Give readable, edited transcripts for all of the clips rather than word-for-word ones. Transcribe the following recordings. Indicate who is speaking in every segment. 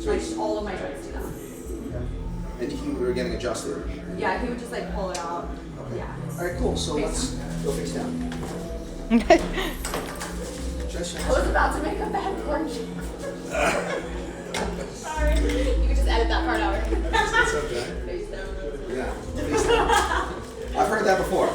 Speaker 1: So like all of my joints do that.
Speaker 2: Okay. And you were getting adjusted?
Speaker 1: Yeah, he would just like pull it out.
Speaker 2: Okay.
Speaker 1: Yeah.
Speaker 2: Alright, cool. So let's go face down.
Speaker 1: I was about to make a bad porn joke. Sorry. You can just edit that part out.
Speaker 2: It's okay.
Speaker 1: Face down.
Speaker 2: Yeah. Face down. I've heard that before.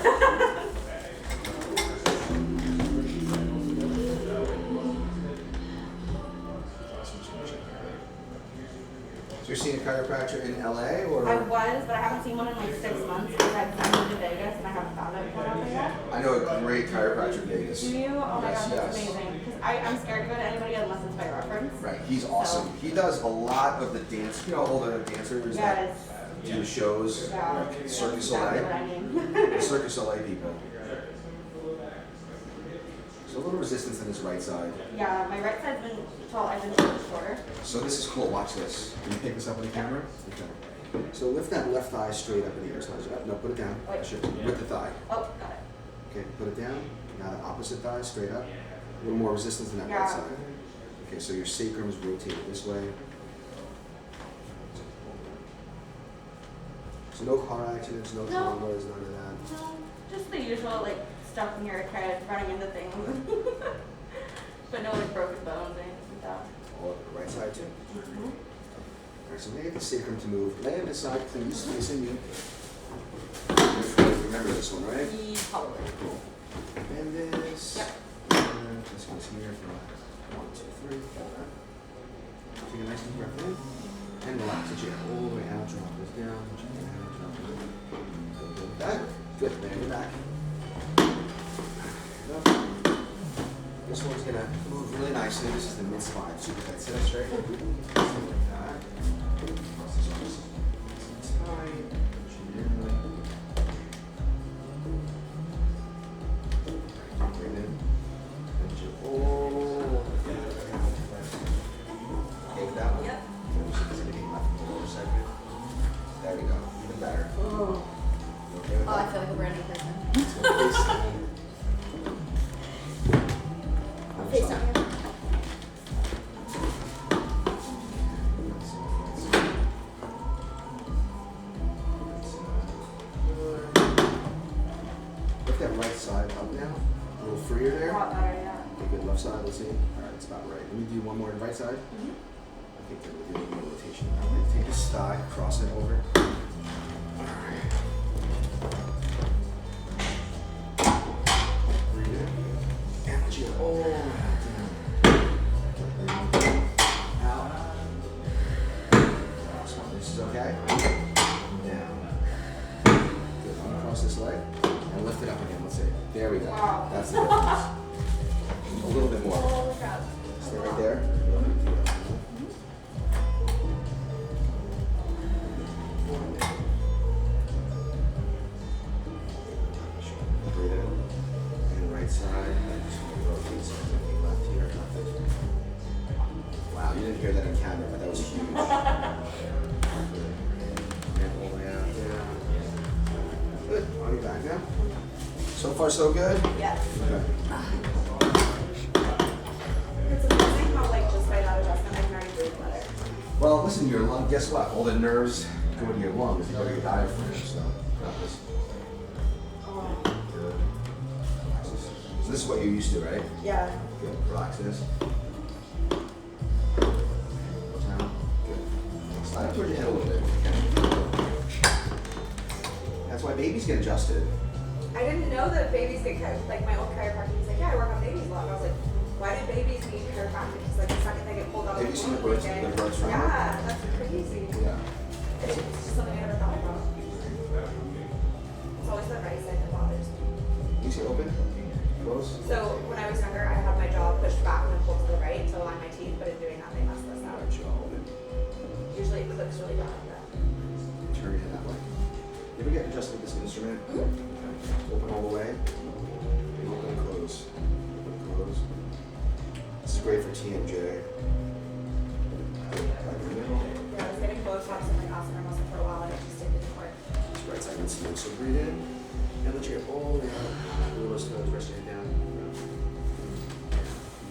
Speaker 2: So you're seeing a chiropractor in LA or?
Speaker 1: I was, but I haven't seen one in like 6 months because I've moved to Vegas and I haven't found it one out there yet.
Speaker 2: I know a great chiropractor in Vegas.
Speaker 1: Do you? Oh my
Speaker 2: Yes,
Speaker 1: god, that's
Speaker 2: yes.
Speaker 1: amazing. Because I'm scared to go to anybody unless it's by reference.
Speaker 2: Right, he's awesome. He does a lot of the dance, you know, all the dancers that do the shows,
Speaker 1: Yeah.
Speaker 2: like Cirque du
Speaker 1: That's
Speaker 2: Soleil.
Speaker 1: exactly what I mean.
Speaker 2: The Cirque du Soleil people. There's a little resistance in his right side.
Speaker 1: Yeah, my right side's been tall. I've been shorter.
Speaker 2: So this is cool. Watch this. Can you pick this up on the camera? Okay. So lift that left thigh straight up in the air. So no, put it down.
Speaker 1: Wait.
Speaker 2: With the thigh.
Speaker 1: Oh, got it.
Speaker 2: Okay, put it down. Now the opposite thigh straight up. A little more resistance in that right side. Okay, so your sacrum is rotated this way. So no car accidents, no traumas, none of that.
Speaker 1: No, just the usual like stuff in your head, running into things. But no like broken bones or anything like that.
Speaker 2: All up the right side too. Alright, so get the sacrum to move. Lay on this side, please, facing you. Remember this one, right?
Speaker 1: Probably.
Speaker 2: Cool. And this.
Speaker 1: Yep.
Speaker 2: And this goes here for 1, 2, 3. Take a nice deep breath in. And relax the chair all the way out. Drop this down. Drop it down. Drop it down. Good. Back. Good. Then you're back. This one's gonna move really nicely. This is the mid spine. Super tight. Sit up straight. Something like that. Cross this arms. Spine. Breathe in. And you hold. Take that one.
Speaker 1: Yep.
Speaker 2: There we go. Even better.
Speaker 1: Oh.
Speaker 2: Okay with
Speaker 1: Oh, I
Speaker 2: that?
Speaker 1: feel like a brand new person. Face down here.
Speaker 2: Lift that right side up now. A little freer there.
Speaker 1: A lot better, yeah.
Speaker 2: Okay, good. Left side, let's see. Alright, it's about right. Let me do one more on the right side. I think that we'll do a little rotation. I'm going to take this thigh, cross it over. Alright. Breathe in. And let you all down. Out. Awesome. This is okay. Down. Good. I'm going to cross this leg and lift it up again. Let's see. There we go.
Speaker 1: Wow.
Speaker 2: That's the difference. A little bit more.
Speaker 1: Holy crap.
Speaker 2: Stay right there. Breathe in. And right side. Just rotate something left here. Wow, you didn't hear that on camera, but that was huge. And all the way out there. Good. On your back now. So far, so good?
Speaker 1: Yes.
Speaker 2: Okay.
Speaker 1: It's amazing how like just by that adjustment I can already breathe better.
Speaker 2: Well, listen, your lung, guess what? All the nerves go to your lungs, you go to your diaphragm, so got this. Good. Relax this. So this is what you're used to, right?
Speaker 1: Yeah.
Speaker 2: Good. Relax this. Down. Good. Slide up towards your head a little bit. That's why babies get adjusted.
Speaker 1: I didn't know that babies get like my old chiropractor was like, yeah, I work on babies a lot. And I was like, why do babies need chiropractic? Because like the second they get pulled out of
Speaker 2: Have you
Speaker 1: the
Speaker 2: seen the
Speaker 1: womb,
Speaker 2: birds?
Speaker 1: they
Speaker 2: The
Speaker 1: get-
Speaker 2: birds from
Speaker 1: Yeah, that's crazy.
Speaker 2: Yeah.
Speaker 1: It's just something I never thought about. It's always the right side that bothers me.
Speaker 2: You see open? Close?
Speaker 1: So when I was younger, I had my jaw pushed back and then pulled to the right to align my teeth, but in doing that, they messed this up.
Speaker 2: Right jaw open.
Speaker 1: Usually it clicks really bad. But...
Speaker 2: Turn your head that way. You ever get adjusted with this instrument? Okay. Open all the way. Open and close. Open and close. This is great for TMJ. Right in the middle.
Speaker 1: Yeah, I was getting Botox and like osteomer muscle for a while, and it just didn't work.
Speaker 2: Just right side and smooth. So breathe in. And let your head all the way out. Little those toes, rest your head down.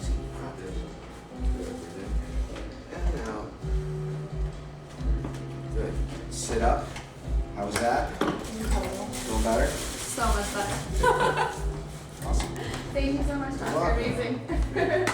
Speaker 2: Easy. Good. Breathe in. And out. Good. Sit up. How was that?
Speaker 1: Incredible.
Speaker 2: Feel better?
Speaker 1: So much better.
Speaker 2: Awesome.
Speaker 1: Thank you so much,
Speaker 2: You're
Speaker 1: Doctor.
Speaker 2: welcome.
Speaker 1: Amazing.